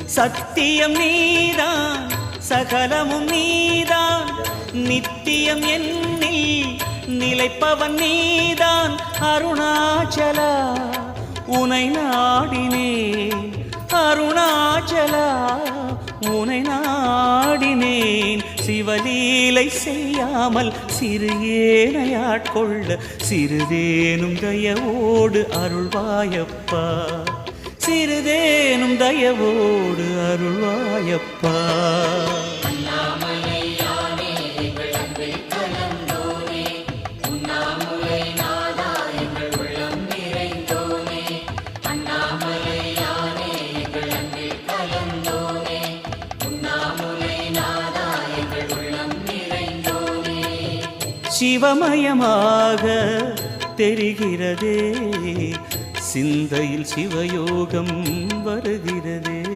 சத்தியம் நீதான் சகலமும் நீதான் நித்தியம் என்னில் நிலைப்பவன் நீதான் அருணாச்சலா உனை நாடினேன் அருணாச்சலா உனை நாடினேன் சிவலீலை செய்யாமல் சிறு ஏனையாட்கொள்ள சிறிதேனும் தயவோடு அருள்வாயப்பா சிறிதேனும் தயவோடு அருள்வாயப்பா சிவமயமாக தெரிகிறதே சிந்தையில் சிவயோகம் வருகிறது